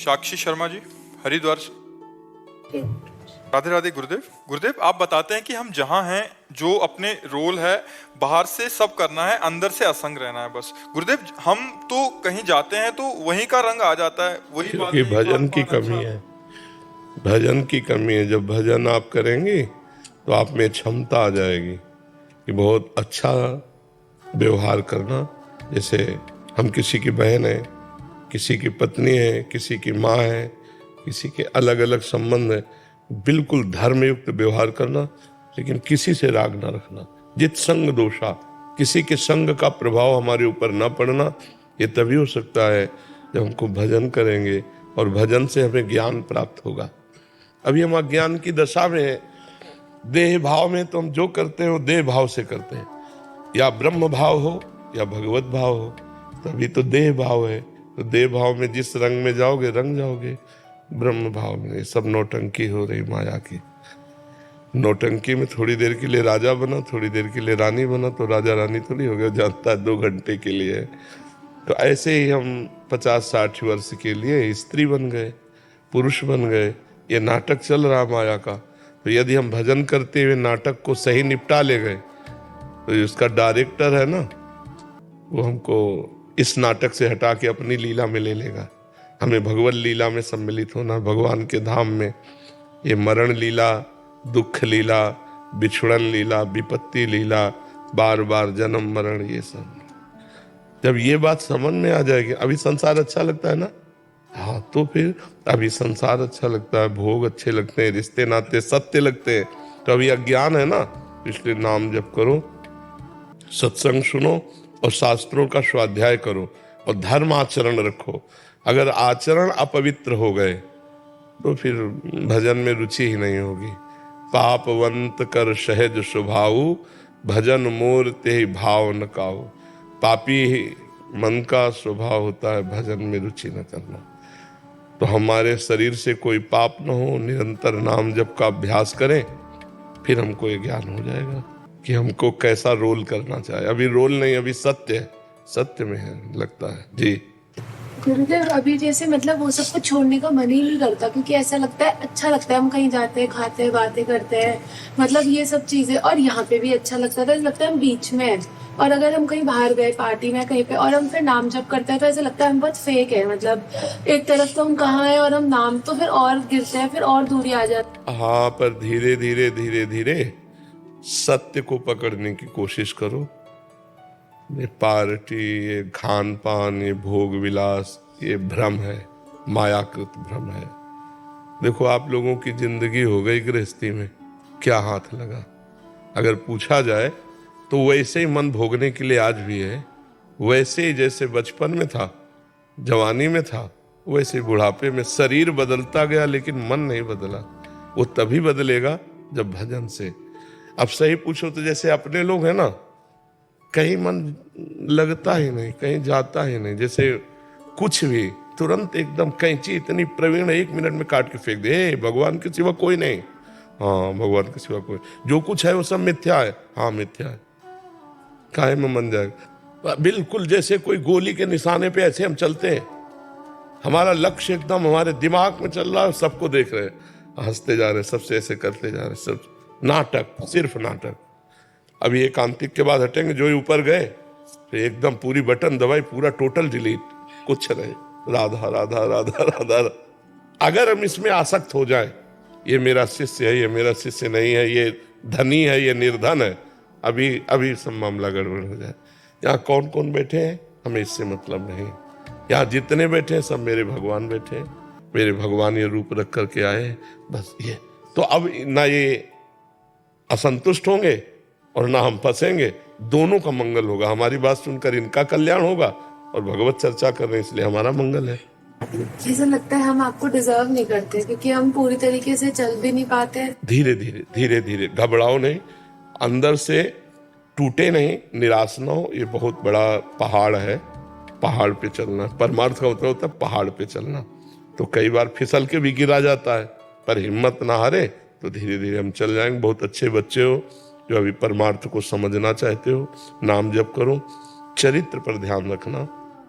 साक्षी शर्मा जी, हरिद्वार से। राधे राधे गुरुदेव। गुरुदेव, आप बताते हैं कि हम जहाँ हैं, जो अपने रोल है बाहर से सब करना है, अंदर से असंग रहना है बस। गुरुदेव, हम तो कहीं जाते हैं तो वहीं का रंग आ जाता है, वही क्योंकि बातें, भजन की खान-पान कमी अच्छा। है। भजन की कमी है। जब भजन आप करेंगे तो आप में क्षमता आ जाएगी कि बहुत अच्छा व्यवहार करना। जैसे हम किसी की बहन है, किसी की पत्नी है, किसी की माँ है, किसी के अलग अलग संबंध है, बिल्कुल धर्मयुक्त व्यवहार करना, लेकिन किसी से राग ना रखना। जित संग दोषा, किसी के संग का प्रभाव हमारे ऊपर ना पड़ना। ये तभी हो सकता है जब हमको भजन करेंगे और भजन से हमें ज्ञान प्राप्त होगा। अभी हम अज्ञान की दशा में हैं। देह भाव में तो हम जो करते हैं वो देह भाव से करते हैं, या ब्रह्म भाव हो या भगवत भाव हो। तभी तो देह भाव है। तो देह भाव में जिस रंग में जाओगे रंग जाओगे। ब्रह्म भाव में सब नौटंकी हो रही माया की। नौटंकी में थोड़ी देर के लिए राजा बना, थोड़ी देर के लिए रानी बना, तो राजा रानी थोड़ी हो गया, जानता है 2 घंटे के लिए है। तो ऐसे ही हम 50-60 वर्ष के लिए स्त्री बन गए, पुरुष बन गए। ये नाटक चल रहा माया का। तो यदि हम भजन करते हुए नाटक को सही निपटा ले गए तो उसका डायरेक्टर है ना, वो हमको इस नाटक से हटा के अपनी लीला में ले लेगा। हमें भगवत लीला में सम्मिलित होना, भगवान के धाम में। ये मरण लीला, दुख लीला, बिछुड़न लीला, विपत्ति लीला, बार बार जन्म मरण, ये सब जब ये बात समझ में आ जाएगी। अभी संसार अच्छा लगता है ना, हाँ, तो फिर अभी संसार अच्छा लगता है, भोग अच्छे लगते हैं, रिश्ते नाते सत्य लगते हैं। तो अभी अज्ञान है ना, इसलिए नाम जप करो, सत्संग सुनो और शास्त्रों का स्वाध्याय करो और धर्म आचरण रखो। अगर आचरण अपवित्र हो गए तो फिर भजन में रुचि ही नहीं होगी। पापवंत कर सहज स्वभाव, भजन मोर ते ही भाव न काऊ। पापी ही मन का स्वभाव होता है भजन में रुचि न करना। तो हमारे शरीर से कोई पाप न हो, निरंतर नाम जप का अभ्यास करें, फिर हमको ये ज्ञान हो जाएगा कि हमको कैसा रोल करना चाहिए। अभी रोल नहीं, अभी सत्य है, सत्य में है लगता है जी। गुरुदेव, अभी जैसे मतलब वो सब कुछ छोड़ने का मन ही नहीं करता, क्योंकि ऐसा लगता है, अच्छा लगता है, हम कहीं जाते हैं, खाते हैं, बातें करते हैं, मतलब ये सब चीजें। और यहाँ पे भी अच्छा लगता था, लगता है हम बीच में हैं। और अगर हम कहीं बाहर गए पार्टी में कहीं पे और हम फिर नाम जप करते हैं तो ऐसा लगता है हम बहुत फेक है। मतलब एक तरफ तो हम कहाँ हैं और हम नाम तो फिर और गिरते हैं, फिर और दूरी आ जाती है। हाँ, पर धीरे धीरे धीरे धीरे सत्य को पकड़ने की कोशिश करो। ये पार्टी, ये खान पान, ये भोग विलास, ये भ्रम है, मायाकृत भ्रम है। देखो, आप लोगों की जिंदगी हो गई गृहस्थी में, क्या हाथ लगा? अगर पूछा जाए तो वैसे ही मन भोगने के लिए आज भी है। वैसे ही जैसे बचपन में था, जवानी में था, वैसे ही बुढ़ापे में। शरीर बदलता गया लेकिन मन नहीं बदला। वो तभी बदलेगा जब भजन से। अब सही पूछो तो जैसे अपने लोग हैं ना, कहीं मन लगता ही नहीं, कहीं जाता ही नहीं। जैसे कुछ भी तुरंत एकदम कैंची इतनी प्रवीण, 1 मिनट में काट के फेंक दे। भगवान के सिवा कोई नहीं। हाँ, भगवान के सिवा कोई, जो कुछ है वो सब मिथ्या है। हाँ, मिथ्या है, काहे में मन जाएगा। बिल्कुल जैसे कोई गोली के निशाने पे ऐसे हम चलते हैं। हमारा लक्ष्य एकदम हमारे दिमाग में चल रहा है, सबको देख रहे हैं, हंसते जा रहे हैं, सबसे ऐसे करते जा रहे हैं। सब नाटक, सिर्फ नाटक। अभी एकांतिक के बाद हटेंगे, जो ही ऊपर गए तो एकदम पूरी बटन दबाई, पूरा टोटल डिलीट, कुछ रहे, राधा राधा राधा राधा। अगर हम इसमें आसक्त हो जाए, ये मेरा शिष्य है, ये मेरा शिष्य नहीं है, ये धनी है, ये निर्धन है, अभी अभी सब मामला गड़बड़ हो जाए। यहाँ कौन कौन बैठे हैं हमें इससे मतलब नहीं। यहाँ जितने बैठे हैं सब मेरे भगवान बैठे हैं। मेरे भगवान ये रूप रख करके आए हैं, बस ये। तो अब ना ये असंतुष्ट होंगे और ना हम फंसेंगे, दोनों का मंगल होगा। हमारी बात सुनकर इनका कल्याण होगा और भगवत चर्चा कर रहे हैं इसलिए हमारा मंगल है। ऐसा लगता है हम आपको डिजर्व नहीं करते, क्योंकि हम पूरी तरीके से चल भी नहीं पाते। धीरे धीरे धीरे धीरे, घबराओ नहीं, अंदर से टूटे नहीं, निराश ना हो। ये बहुत बड़ा पहाड़ है, पहाड़ पे चलना। परमार्थ का मतलब होता है पहाड़ पे चलना। तो कई बार फिसल के भी गिरा जाता है, पर हिम्मत ना हारे, तो धीरे धीरे हम चल जाएंगे। बहुत अच्छे बच्चे हो जो अभी परमार्थ को समझना चाहते हो, नाम जप करो। चरित्र पर ध्यान रखना,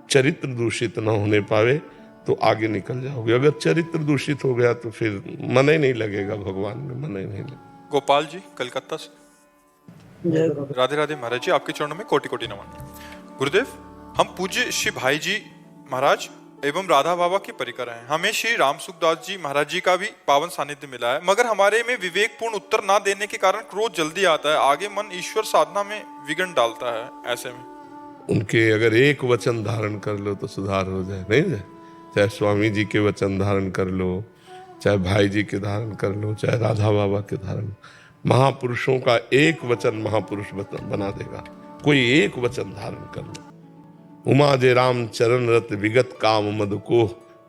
चरित्र दूषित ना होने पावे, तो आगे निकल जाओगे। अगर चरित्र दूषित हो गया तो फिर मन ही नहीं लगेगा भगवान में, मन ही नहीं लगेगा। गोपाल जी कलकत्ता से। राधे राधे महाराज जी, आपके चरणों में कोटि कोटि नमन। गुरुदेव, हम पूज्य श्री भाई जी महाराज एवं राधा बाबा के परिकर हैं। हमें श्री राम सुखदास जी महाराज जी का भी पावन सानिध्य मिला है, मगर हमारे में विवेकपूर्ण उत्तर ना देने के कारण क्रोध जल्दी आता है, आगे मन ईश्वर साधना में विघ्न डालता है। ऐसे में उनके अगर एक वचन धारण कर लो तो सुधार हो जाए, नहीं जाए? चाहे स्वामी जी के वचन धारण कर लो, चाहे भाई जी के धारण कर लो, चाहे राधा बाबा के धारण, महापुरुषों का एक वचन महापुरुष बना देगा। कोई एक वचन धारण कर लो। उमा जे राम चरण रत विगत काम मद को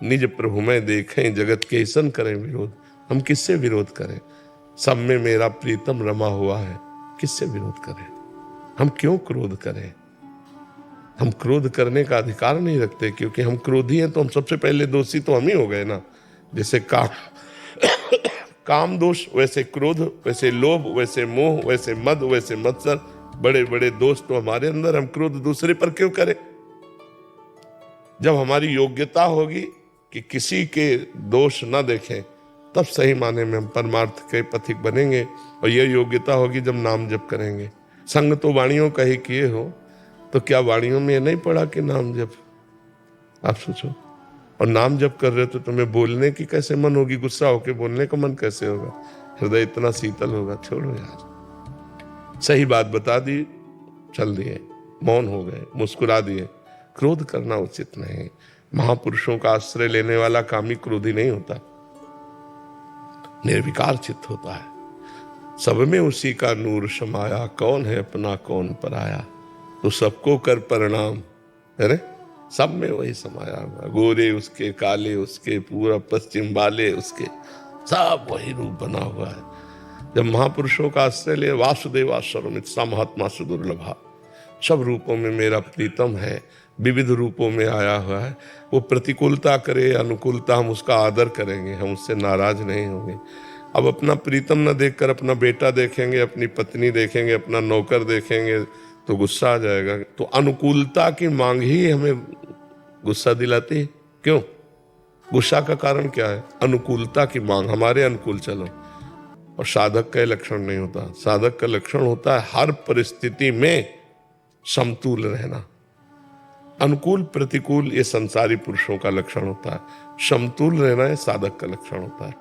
निज प्रभु में देखें जगत के ऐसन करें विरोध। हम किससे विरोध करें? सब में मेरा प्रीतम रमा हुआ है, किससे विरोध करें? हम क्यों क्रोध करें? हम क्रोध करने का अधिकार नहीं रखते, क्योंकि हम क्रोधी हैं तो हम सबसे पहले दोषी तो हम ही हो गए ना। जैसे काम दोष, वैसे क्रोध, वैसे लोभ, वैसे मोह, वैसे मद, वैसे मत्सर, बड़े बड़े दोष तो हमारे अंदर। हम क्रोध दूसरे पर क्यों करें? जब हमारी योग्यता होगी कि किसी के दोष न देखें, तब सही माने में हम परमार्थ के पथिक बनेंगे। और यह योग्यता होगी जब नाम जप करेंगे। संग तो वाणियों का ही किए हो, तो क्या वाणियों में नहीं पढ़ा कि नाम जप? आप सोचो। और नाम जप कर रहे हो तो तुम्हें बोलने की कैसे मन होगी? गुस्सा होके बोलने का मन कैसे होगा? हृदय इतना शीतल होगा। छोड़ो यार, सही बात बता दी, चल दिए, मौन हो गए, मुस्कुरा दिए। क्रोध करना उचित नहीं। महापुरुषों का आश्रय लेने वाला कामी क्रोधी नहीं होता, निर्विकार चित्त होता है। सब में उसी का नूर समाया, कौन है अपना कौन पराया, तो सबको कर प्रणाम। अरे सब में वही समाया हुआ, गोरे उसके, काले उसके, पूरा पश्चिम वाले उसके, सब वही रूप बना हुआ है। जब महापुरुषों का आश्रय ले, वासुदेवा सर्वमित सा महात्मा सुदुर्लभा, सब रूपों में मेरा प्रीतम है, विविध रूपों में आया हुआ है। वो प्रतिकूलता करे, अनुकूलता, हम उसका आदर करेंगे, हम उससे नाराज नहीं होंगे। अब अपना प्रीतम न देखकर अपना बेटा देखेंगे, अपनी पत्नी देखेंगे, अपना नौकर देखेंगे तो गुस्सा आ जाएगा। तो अनुकूलता की मांग ही हमें गुस्सा दिलाती है। क्यों? गुस्सा का कारण क्या है? अनुकूलता की मांग, हमारे अनुकूल चलो। और साधक का लक्षण नहीं होता। साधक का लक्षण होता है हर परिस्थिति में समतुल रहना। अनुकूल प्रतिकूल ये संसारी पुरुषों का लक्षण होता है, समतुल रहना है साधक का लक्षण होता है।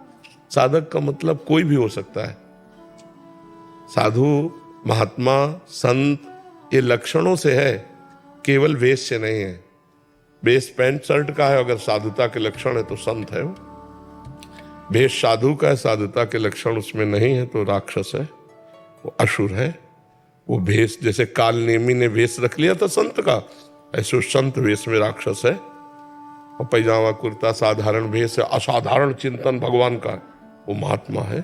साधक का मतलब कोई भी हो सकता है। साधु, महात्मा, संत, ये लक्षणों से है, केवल वेश से नहीं है। वेश पैंट शर्ट का है, अगर साधुता के लक्षण है तो संत है वो। वेश साधु का है, साधुता के लक्षण उसमें नहीं है तो राक्षस है, वो असुर है। वो भेष, जैसे काल नेमी ने वेश रख लिया था संत का, ऐसे संत वेश में राक्षस है। और पैजामा कुर्ता साधारण वेश है, असाधारण चिंतन भगवान का, वो महात्मा है।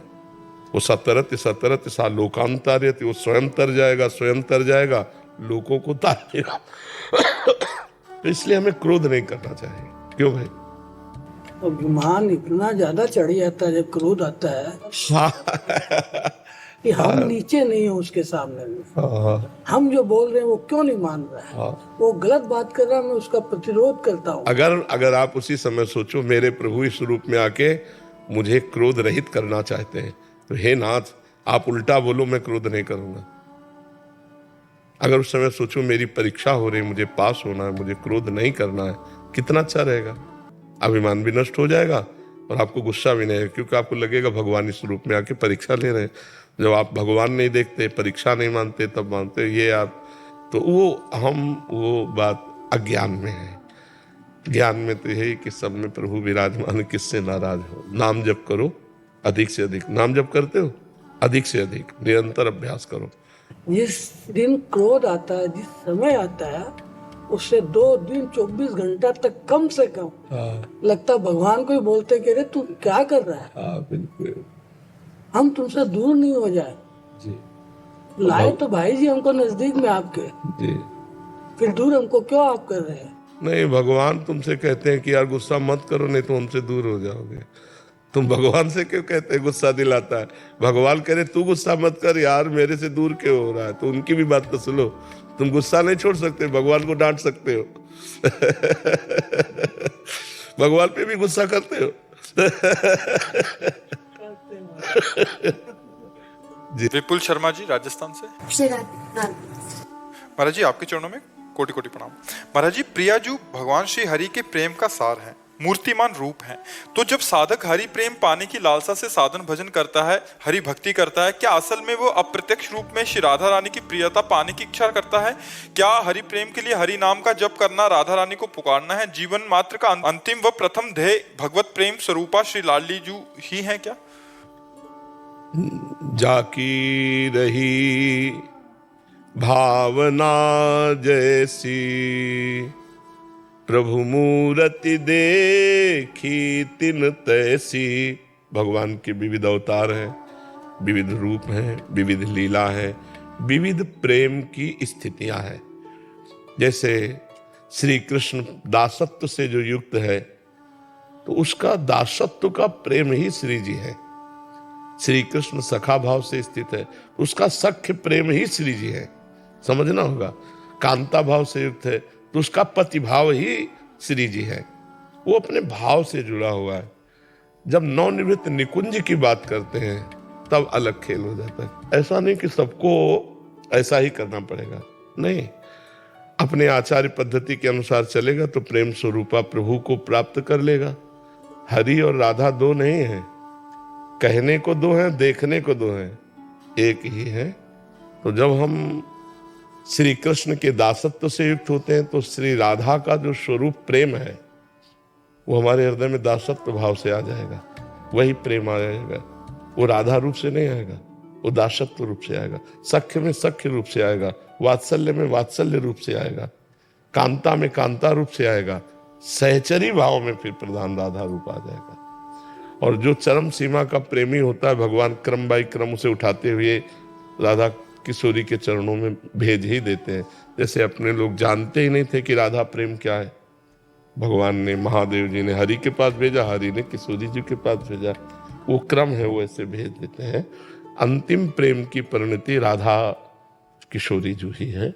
वो सतरत सतरत सा लोकांतर्यति, वो स्वयं तर जाएगा, स्वयं तर जाएगा, लोगों को तार देगा। तो इसलिए हमें क्रोध नहीं करना चाहिए। क्यों भाई? अभिमान इतना ज्यादा चढ़ जाता है जब क्रोध आता है कि हम नीचे नहीं हो उसके सामने में। हम जो बोल रहे हैं वो क्यों नहीं मान रहा है? वो गलत बात कर रहा है, मैं उसका प्रतिरोध करता हूँ। अगर आप उसी समय सोचो, मेरे प्रभु इस रूप में आके मुझे क्रोध रहित करना चाहते हैं, तो हे नाथ आप उल्टा बोलो, मैं क्रोध नहीं करूंगा। अगर उस समय सोचो मेरी परीक्षा हो रही, मुझे पास होना है, मुझे क्रोध नहीं करना है, कितना अच्छा रहेगा। अभिमान भी नष्ट हो जाएगा और आपको गुस्सा भी नहीं है, क्योंकि आपको लगेगा भगवान इस रूप में आके परीक्षा ले रहे हैं। जब आप भगवान नहीं देखते, परीक्षा नहीं मानते, तब मानते ये आप, तो वो बात अज्ञान में है। ज्ञान में तो यही कि सब में प्रभु विराजमान, किससे नाराज हो। नाम जप करो अधिक से अधिक। नाम जप करते हो? अधिक से अधिक निरंतर अभ्यास करो। जिस दिन क्रोध आता है, जिस समय आता है, उससे 2 दिन 24 घंटा तक कम से कम लगता भगवान को ही बोलते कि अरे तू क्या कर रहा है? बिल्कुल। हम तुमसे दूर नहीं हो जाए जी। लाए तो भाई जी हमको नजदीक में आपके, जी, फिर दूर हमको क्यों आप कर रहे हैं? नहीं, भगवान तुमसे कहते हैं कि यार गुस्सा मत करो, नहीं तो हमसे दूर हो जाओगे। तुम भगवान से क्यों कहते हैं गुस्सा दिलाता है? भगवान कह रहे तू गुस्सा मत कर यार, मेरे से दूर क्यों हो रहा है? तो उनकी भी बात तो सुनो। तुम गुस्सा नहीं छोड़ सकते, भगवान को डांट सकते हो। भगवान पे भी गुस्सा करते हो? विपुल शर्मा जी राजस्थान से। श्री राधे। महाराज जी आपके चरणों में कोटि कोटि प्रणाम। महाराज जी प्रियाजू भगवान श्री हरि के प्रेम का सार है, मूर्तिमान रूप है। तो जब साधक हरि प्रेम पाने की लालसा से साधन भजन करता है, हरि भक्ति करता है, क्या असल में वो अप्रत्यक्ष रूप में श्री राधा रानी की प्रियता पाने की इच्छा करता है? क्या हरि प्रेम के लिए हरि नाम का जप करना, राधा रानी को पुकारना है? जीवन मात्र का अंतिम व प्रथम ध्येय भगवत प्रेम स्वरूपा श्री लाडली जू ही है क्या? जाकी रही भावना जैसी, प्रभु मूरति देखी तिन तैसी। भगवान के विविध अवतार हैं, विविध रूप हैं, विविध लीला है, विविध प्रेम की स्थितियां हैं। जैसे श्री कृष्ण दासत्व से जो युक्त है, तो उसका दासत्व का प्रेम ही श्री जी है। श्री कृष्ण सखा भाव से स्थित है, उसका सख्य प्रेम ही श्री जी है, समझना होगा। कांता भाव से युक्त है, तो उसका पति भाव ही श्री जी है, वो अपने भाव से जुड़ा हुआ है। जब नवनिवृत्त निकुंज की बात करते हैं तब अलग खेल हो जाता है। ऐसा नहीं कि सबको ऐसा ही करना पड़ेगा, नहीं, अपने आचार्य पद्धति के अनुसार चलेगा तो प्रेम स्वरूपा प्रभु को प्राप्त कर लेगा। हरि और राधा दो नहीं है, कहने को दो हैं, देखने को दो हैं, एक ही है। तो जब हम श्री कृष्ण के दासत्व से युक्त होते हैं तो श्री राधा का जो स्वरूप प्रेम है वो हमारे हृदय में दासत्व भाव से आ जाएगा, वही प्रेम आ जाएगा। वो राधा रूप से नहीं आएगा, वो दासत्व रूप से आएगा, सख्य में सख्य रूप से आएगा, वात्सल्य में वात्सल्य रूप से आएगा, कांता में कांता रूप से आएगा, सहचरी भाव में फिर प्रधान राधा रूप आ जाएगा। और जो चरम सीमा का प्रेमी होता है, भगवान क्रम बाई क्रम उसे उठाते हुए राधा किशोरी के चरणों में भेज ही देते हैं। जैसे अपने लोग जानते ही नहीं थे कि राधा प्रेम क्या है, भगवान ने, महादेव जी ने हरि के पास भेजा, हरि ने किशोरी जी के पास भेजा, वो क्रम है, वो ऐसे भेज देते हैं। अंतिम प्रेम की परिणति राधा किशोरी जी ही है,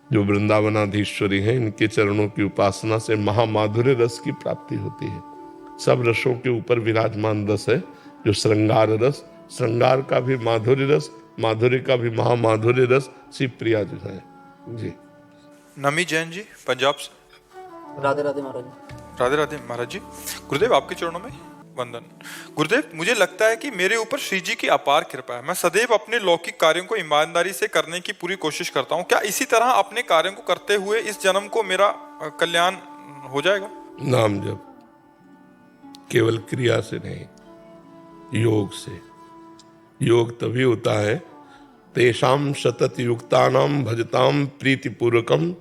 जो वृंदावनाधीश्वरी हैं। इनके चरणों की उपासना से महामाधुर्य रस की प्राप्ति होती है। सब रसों के ऊपर विराजमान रस है जो श्रृंगार रस, श्रृंगार का भी माधुर्य रस, माधुर्य का भी महामाधुर्य रस श्री प्रिया जो है जी। नमी जैन जी पंजाब से। राधे राधे महाराज जी। राधे राधे महाराज जी। गुरुदेव आपके चरणों में वंदन। गुरुदेव मुझे लगता है कि मेरे ऊपर श्री जी की अपार कृपा है। मैं सदैव अपने लौकिक कार्यों को ईमानदारी से करने की पूरी कोशिश करता हूँ। क्या इसी तरह अपने कार्यों को करते हुए इस जन्म को मेरा कल्याण हो जाएगा? नाम जप केवल क्रिया से नहीं, योग से। योग तभी होता है तेषाम सतत युक्तानाम भजताम प्रीतिपूर्वकम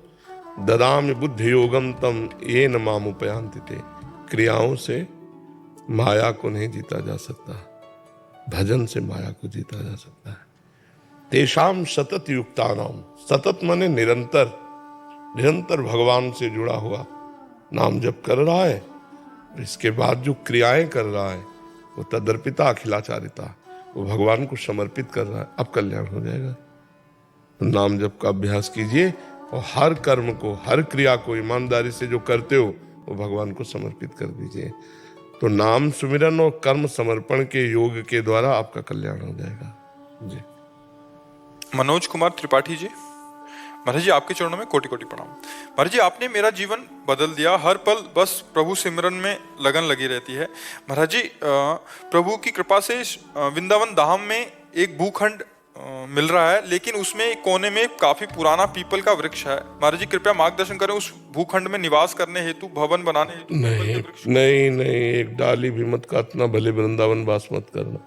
ददामि बुद्धि योगम तम येन माम उपयान्ति ते। क्रियाओं से माया को नहीं जीता जा सकता, भजन से माया को जीता जा सकता है। तेषाम सतत युक्तानाम, सतत माने निरंतर, निरंतर भगवान से जुड़ा हुआ नाम जप कर रहा है, इसके बाद जो क्रियाएं कर रहा है वो तदर्पिता अखिलाचारिता, वो भगवान को समर्पित कर रहा है, अब कल्याण हो जाएगा। तो नाम जप का अभ्यास कीजिए और हर कर्म को, हर क्रिया को ईमानदारी से जो करते हो वो भगवान को समर्पित कर दीजिए। तो नाम सुमिरन और कर्म समर्पण के योग के द्वारा आपका कल्याण हो जाएगा जी। मनोज कुमार त्रिपाठी जी। महाराज जी आपके चरणों में कोटि कोटि प्रणाम। महाराज जी आपने मेरा जीवन बदल दिया, हर पल बस प्रभु सिमरन में लगन लगी रहती है। महाराज जी प्रभु की कृपा से वृंदावन धाम में एक भूखंड मिल रहा है, लेकिन उसमें एक कोने में काफी पुराना पीपल का वृक्ष है। महाराज जी कृपया मार्गदर्शन करें, उस भूखंड में निवास करने हेतु, भवन बनाने हेतु नहीं, एक डाली भी मत काटना, भले वृंदावन वास मत करना।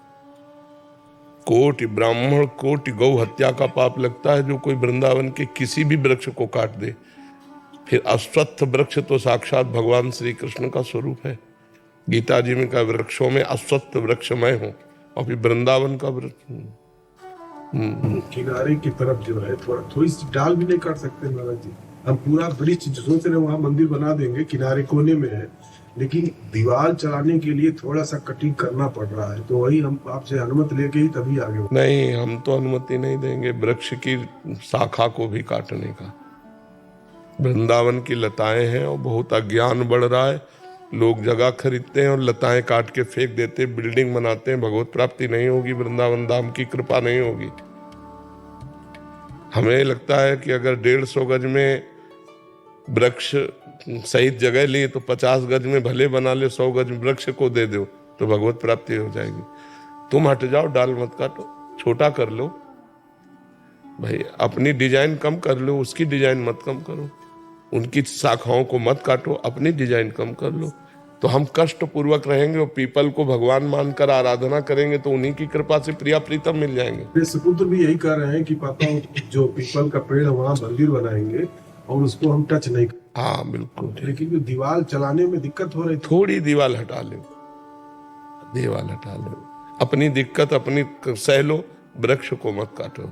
कोटि ब्राह्मण, कोटि गौ हत्या का पाप लगता है जो कोई वृंदावन के किसी भी वृक्ष को काट दे। फिर अश्वत्थ वृक्ष तो साक्षात भगवान श्री कृष्ण का स्वरूप है। गीता जी में कहा वृक्षों में अश्वत्थ वृक्ष मैं हूं, और फिर वृंदावन का वृक्ष किनारे की तरफ जो है थोड़ी सी डाल भी नहीं काट सकते महाराज जी। हम पूरा वृक्ष सोच रहे वहां मंदिर बना देंगे, किनारे कोने में है, लेकिन दीवार चलाने के लिए थोड़ा सा कटिंग करना पड़ रहा है। तो वही हम आपसे अनुमति लेके ही तभी आगे। नहीं, हम तो अनुमति नहीं देंगे वृक्ष की शाखा को भी काटने का। वृंदावन की लताएं हैं और बहुत अज्ञान बढ़ रहा है, लोग जगह खरीदते हैं और लताएं काट के फेंक देते हैं, बिल्डिंग बनाते हैं, भगवत प्राप्ति नहीं होगी, वृंदावन धाम की कृपा नहीं होगी। हमें लगता है कि अगर 150 गज में वृक्ष सहित जगह ली तो 50 गज में भले बना ले, 100 गज में वृक्ष को दे दो तो भगवत प्राप्ति हो जाएगी। तुम हट जाओ, डाल मत काटो, छोटा कर लो भाई, अपनी डिजाइन कम कर लो, उसकी डिजाइन मत कम करो, उनकी शाखाओं को मत काटो, अपनी डिजाइन कम कर लो। तो हम कष्ट पूर्वक रहेंगे और पीपल को भगवान मानकर आराधना करेंगे तो उन्हीं की कृपा से प्रिया प्रीतम मिल जाएंगे। मेरे सुपुत्र भी यही कह रहे हैं कि पापा जो पीपल का पेड़ है वहाँ मंदिर बनाएंगे और उसको हम टच नहीं करेंगे। हाँ बिल्कुल, लेकिन जो दीवार चलाने में दिक्कत हो रही थी, थोड़ी दीवार हटा लो, दीवार हटा लो, अपनी दिक्कत अपनी सह लो, वृक्ष को मत काटो।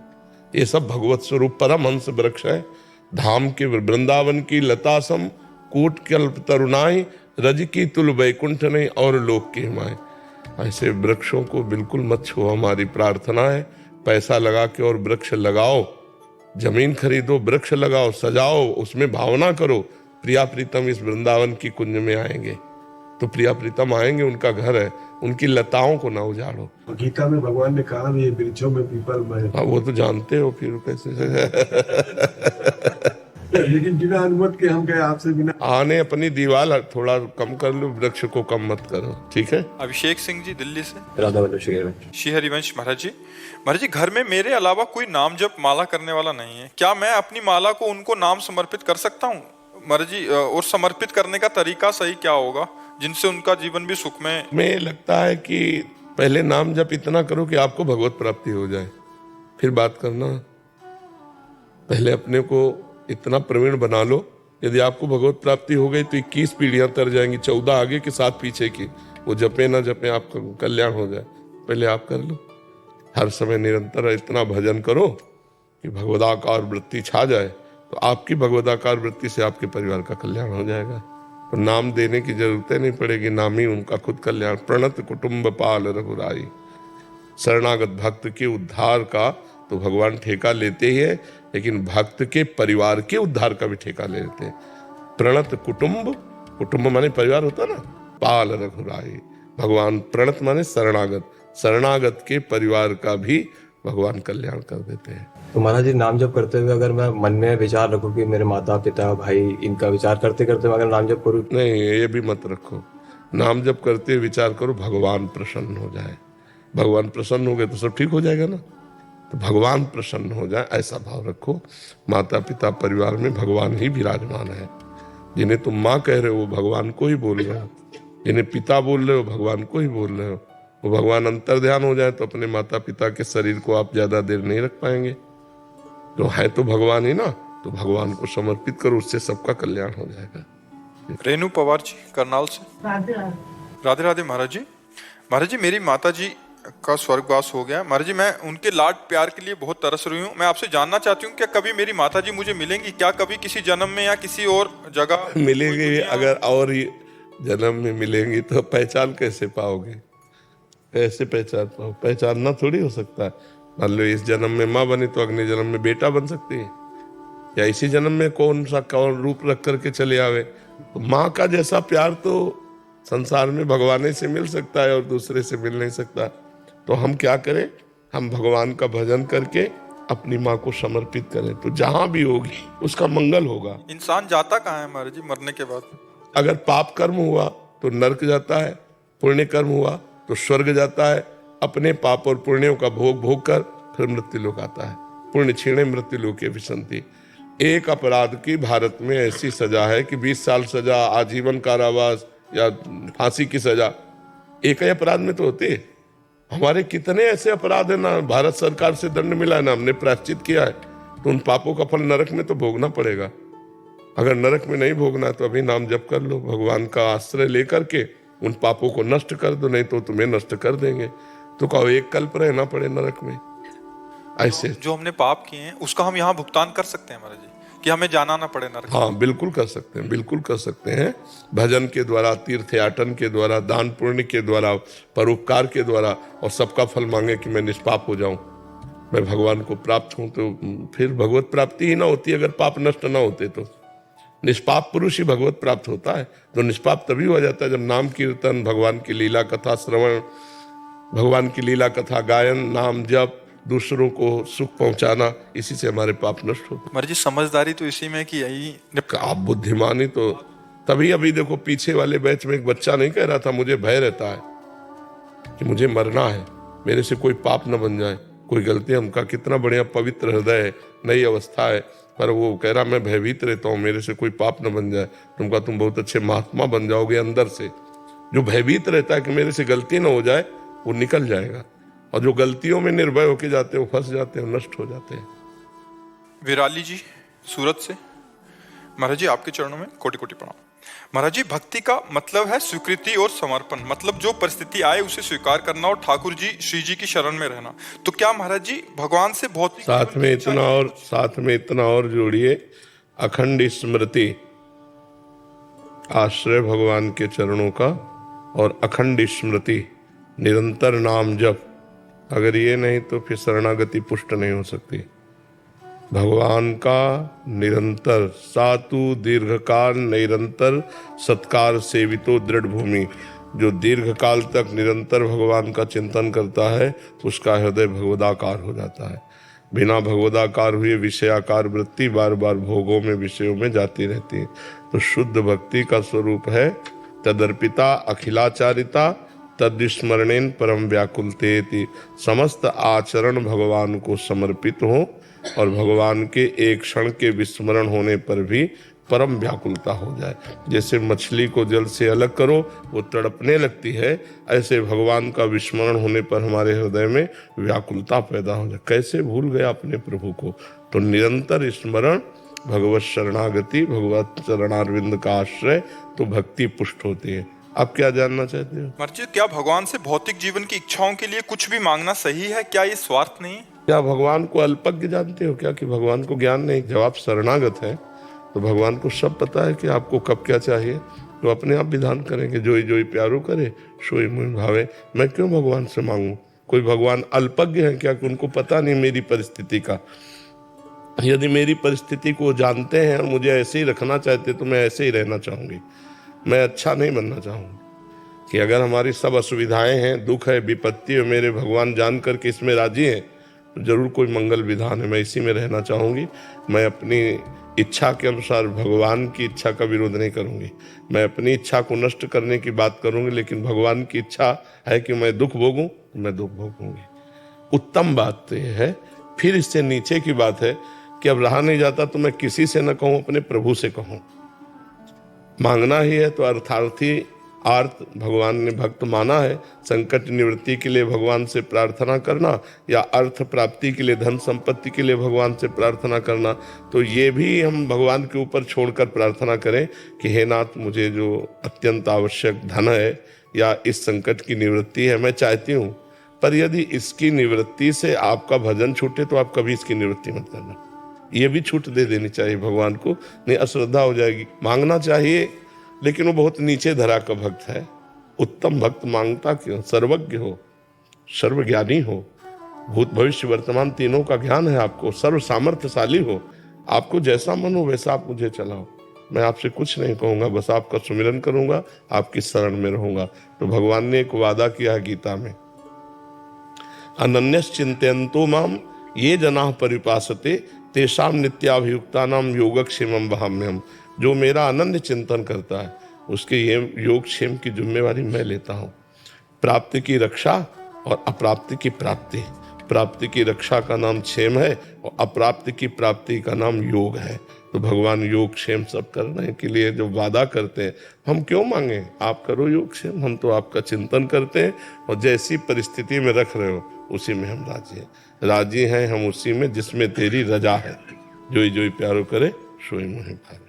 ये सब भगवत स्वरूप परमहंस वृक्ष है, धाम के वृंदावन की लता सम, कूट कल्प तरुणाई, रज की तुल वैकुंठ नहीं और लोक की हिमाए। ऐसे वृक्षों को बिल्कुल मत छुओ, हमारी प्रार्थना है। पैसा लगा के और वृक्ष लगाओ, जमीन खरीदो, वृक्ष लगाओ, सजाओ, उसमें भावना करो, प्रिया प्रीतम इस वृंदावन की कुंज में आएंगे तो प्रिया प्रीतम आएंगे, उनका घर है, उनकी लताओं को ना उजाड़ो। गीता में भगवान ने कहा भी वृक्षों में पीपल में। हाँ वो तो जानते हो फिर कैसे। लेकिन बिना अनुमति के हम कहे आपसे बिना आने अपनी दीवार थोड़ा कम कर लो, वृक्ष को कम मत करो, ठीक है। अभिषेक सिंह जी दिल्ली से। राधा वल्लभ श्री हरिवंश। श्री हरिवंश महाराज जी, महाराज जी घर में मेरे अलावा कोई नाम जप माला करने वाला नहीं है, क्या मैं अपनी माला को उनको नाम समर्पित कर सकता हूँ महाराज जी? और समर्पित करने का तरीका सही क्या होगा जिनसे उनका जीवन भी सुखमय? में लगता है कि पहले नाम जप इतना करो कि आपको भगवत प्राप्ति हो जाए, फिर बात करना। पहले अपने को इतना प्रवीण बना लो, यदि आपको भगवत प्राप्ति हो गई तो 21 पीढ़ियां तर जाएंगी, 14 आगे की 7 पीछे की। वो जपे ना जपे आपका कल्याण हो जाए, पहले आप कर लो। हर समय निरंतर इतना भजन करो कि भगवदाकार वृत्ति छा जाए, तो आपकी भगवदाकार वृत्ति से आपके परिवार का कल्याण हो जाएगा। तो नाम देने की जरूरत नहीं पड़ेगी, नाम ही उनका खुद कल्याण। प्रणत कुटुंब पाल रघुराई, शरणागत भक्त के उद्धार का तो भगवान ठेका लेते ही है, लेकिन भक्त के परिवार के उद्धार का भी ठेका ले लेते हैं। प्रणत कुटुंब, कुटुंब माने परिवार होता ना, पाल रघुराई, भगवान प्रणत माने शरणागत, शरणागत के परिवार का भी भगवान कल्याण कर देते हैं। तो महाराज जी नाम जप करते हुए अगर मैं मन में विचार रखूं कि मेरे माता पिता भाई इनका विचार करते करते मैं अगर नाम जप करूं, नहीं ये भी मत रखो। नाम जप करते हुए विचार करो भगवान प्रसन्न हो जाए, भगवान प्रसन्न हो गए तो सब ठीक हो जाएगा ना। तो भगवान प्रसन्न हो जाए ऐसा भाव रखो। माता पिता परिवार में भगवान ही विराजमान है। जिन्हें तुम माँ कह रहे हो वो भगवान को ही बोल रहे हो, जिन्हें पिता बोल रहे हो भगवान को ही बोल रहे हो। वो भगवान अंतर ध्यान हो जाए तो अपने माता पिता के शरीर को आप ज्यादा देर नहीं रख पाएंगे। तो है तो भगवान ही ना, तो भगवान को समर्पित करो, उससे सबका कल्याण हो जाएगा। रेणु पवार जी करनाल से। राधे राधे महाराज जी। महाराज जी मेरी माता जी का स्वर्गवास हो गया महाराज जी, मैं उनके लाड प्यार के लिए बहुत तरस रही हूँ। मैं आपसे जानना चाहती हूँ क्या कभी मेरी माता जी मुझे मिलेंगी? क्या कभी किसी जन्म में या किसी और जगह मिलेंगे? अगर और जन्म में मिलेंगी तो पहचान कैसे पाओगे? कैसे पहचान पाओ? पहचानना थोड़ी हो सकता है। मान लो इस जन्म में माँ बनी तो अगले जन्म में बेटा बन सकती है, या इसी जन्म में कौन रूप रख करके चले आवे। तो माँ का जैसा प्यार तो संसार में भगवान से मिल सकता है और दूसरे से मिल नहीं सकता। तो हम क्या करें? हम भगवान का भजन करके अपनी माँ को समर्पित करें, तो जहां भी होगी उसका मंगल होगा। इंसान जाता कहाँ है महाराज जी मरने के बाद? अगर पाप कर्म हुआ तो नरक जाता है, पुण्य कर्म हुआ तो स्वर्ग जाता है। अपने पाप और पुण्यों का भोग भोग कर फिर मृत्यु लोक आता है। पुण्य क्षीणे मृत्यु लोके विसंति। एक अपराध की भारत में ऐसी सजा है कि 20 साल सजा, आजीवन कारावास या फांसी की सजा एक ही अपराध में तो होती है। हमारे कितने ऐसे अपराध है ना, भारत सरकार से दंड मिला है ना, हमने प्रायश्चित किया है, तो उन पापों का फल नरक में तो भोगना पड़ेगा। अगर नरक में नहीं भोगना तो अभी नाम जप कर लो, भगवान का आश्रय लेकर के उन पापों को नष्ट कर दो, नहीं तो तुम्हें नष्ट कर देंगे। तो कहो एक कल्प रहना पड़े नरक में। ऐसे जो हमने पाप किए हैं उसका हम यहाँ भुगतान कर सकते हैं महाराज जी, कि हमें जाना ना पड़े नरक? हाँ बिल्कुल कर सकते हैं, बिल्कुल कर सकते हैं। भजन के द्वारा, तीर्थयाटन के द्वारा, दान पुण्य के द्वारा, परोपकार के द्वारा, और सबका फल मांगे कि मैं निष्पाप हो जाऊं, मैं भगवान को प्राप्त हूं। तो फिर भगवत प्राप्ति ही ना होती अगर पाप नष्ट ना होते तो। निष्पाप पुरुष ही भगवत प्राप्त होता है। तो निष्पाप तभी हो जाता है जब नाम कीर्तन, भगवान की लीला कथा श्रवण, भगवान की लीला कथा गायन, नाम जप, दूसरों को सुख पहुंचाना, इसी से हमारे पाप नष्ट होते महाराज जी समझदारी तो इसी में कि यही हैं। आप बुद्धिमानी तो तभी, अभी देखो पीछे वाले बैच में एक बच्चा नहीं कह रहा था मुझे भय रहता है कि मुझे मरना है, मेरे से कोई पाप न बन जाए, कोई गलती। हमका कितना बढ़िया पवित्र हृदय है, नई अवस्था है, पर वो कह रहा मैं भयभीत रहता हूँ मेरे से कोई पाप न बन जाए। तुमका तुम बहुत अच्छे महात्मा बन जाओगे अंदर से। जो भयभीत रहता है कि मेरे से गलती न हो जाए, वो निकल जाएगा, और जो गलतियों में निर्भय होके जाते हैं वो फंस जाते हैं, नष्ट हो जाते हैं। विराली जी सूरत से, महाराज जी आपके चरणों में कोटि कोटि प्रणाम। महाराज जी भक्ति का मतलब है स्वीकृति और समर्पण, मतलब जो परिस्थिति आए उसे स्वीकार करना और ठाकुर जी श्री जी की शरण में रहना। तो क्या महाराज जी भगवान से भौतिक साथ में इतना और जोड़िए, अखंड स्मृति, आश्रय भगवान के चरणों का, और अखंड स्मृति, निरंतर नाम जप। अगर ये नहीं तो फिर शरणागति पुष्ट नहीं हो सकती। भगवान का निरंतर सातु दीर्घकाल निरंतर सत्कार सेवितो दृढ़ भूमि, जो दीर्घकाल तक निरंतर भगवान का चिंतन करता है उसका हृदय भगवदाकार हो जाता है। बिना भगवदाकार हुए विषयाकार वृत्ति बार बार भोगों में विषयों में जाती रहती है। तो शुद्ध भक्ति का स्वरूप है तदर्पिता अखिलाचारिता तद्स्मरणेन परम व्याकुलतेति, समस्त आचरण भगवान को समर्पित हो और भगवान के एक क्षण के विस्मरण होने पर भी परम व्याकुलता हो जाए। जैसे मछली को जल से अलग करो वो तड़पने लगती है, ऐसे भगवान का विस्मरण होने पर हमारे हृदय में व्याकुलता पैदा हो जाए। कैसे भूल गया अपने प्रभु को। तो निरंतर स्मरण, भगवत शरणागति, भगवत चरणारविंद का आश्रय, तो भक्ति पुष्ट होती है। आप क्या जानना चाहते हो? महाराज जी क्या भगवान से भौतिक जीवन की इच्छाओं के लिए कुछ भी मांगना सही है? क्या ये स्वार्थ नहीं है? क्या भगवान को अल्पज्ञ जानते हो क्या कि भगवान को ज्ञान नहीं? जब आप शरणागत हैं तो भगवान को सब पता है कि आपको कब क्या चाहिए, तो अपने आप विधान करेंगे। जोई जोई प्यारो करे सोई मुहि भावे। मैं क्यों भगवान से मांगू? कोई भगवान अल्पज्ञ है क्या कि उनको पता नहीं मेरी परिस्थिति का? यदि मेरी परिस्थिति को जानते हैं और मुझे ऐसे ही रखना चाहते तो मैं ऐसे ही रहना चाहूंगी, मैं अच्छा नहीं बनना चाहूंगा। कि अगर हमारी सब असुविधाएं हैं, दुख है, विपत्ति है, मेरे भगवान जान करके इसमें राजी हैं तो जरूर कोई मंगल विधान है, मैं इसी में रहना चाहूंगी। मैं अपनी इच्छा के अनुसार भगवान की इच्छा का विरोध नहीं करूंगी। मैं अपनी इच्छा को नष्ट करने की बात करूंगी, लेकिन भगवान की इच्छा है कि मैं दुख भोगूं तो मैं दुख भोगूंगी। उत्तम बात तो यह है। फिर इससे नीचे की बात है कि अब रहा नहीं जाता तो मैं किसी से न कहूं, अपने प्रभु से कहूं। मांगना ही है तो अर्थार्थी आर्त भगवान ने भक्त माना है। संकट निवृत्ति के लिए भगवान से प्रार्थना करना या अर्थ प्राप्ति के लिए, धन संपत्ति के लिए भगवान से प्रार्थना करना, तो ये भी हम भगवान के ऊपर छोड़कर प्रार्थना करें कि हे नाथ, मुझे जो अत्यंत आवश्यक धन है या इस संकट की निवृत्ति है मैं चाहती हूँ, पर यदि इसकी निवृत्ति से आपका भजन छूटे तो आप कभी इसकी निवृत्ति मत करना। ये भी छूट दे देनी चाहिए भगवान को, नहीं अश्रद्धा हो जाएगी। मांगना चाहिए, लेकिन वो बहुत नीचे धरा का भक्त है। उत्तम भक्त मांगता क्यों? सर्वज्ञ हो, सर्वज्ञानी हो, भूत भविष्य वर्तमान तीनों का ज्ञान है आपको, सर्व सामर्थ्यशाली हो। आपको जैसा मन हो वैसा आप मुझे चलाओ, मैं आपसे कुछ नहीं कहूंगा, बस आपका सुमिरन करूंगा, आपकी शरण में रहूंगा। तो भगवान ने एक वादा किया है गीता में, अनन्यस चिंतयन्तो माम ये जनाः परिपासते तेषाम नित्याभियुक्तानाम योगक्षेमम वहाम्यहम्। जो मेरा अनन्य चिंतन करता है उसके ये योगक्षेम की जिम्मेवारी मैं लेता हूँ। प्राप्ति की रक्षा और अप्राप्ति की प्राप्ति। प्राप्ति की रक्षा का नाम क्षेम है और अप्राप्ति की प्राप्ति का नाम योग है। तो भगवान योग क्षेम सब करने के लिए जो वादा करते हैं, हम क्यों मांगे? आप करो योग क्षेम, हम तो आपका चिंतन करते हैं और जैसी परिस्थिति में रख रहे हो उसी में हम राजी हैं हम उसी में जिसमें तेरी रजा है। जोई जोई प्यारो करे सोई मोहि भावे।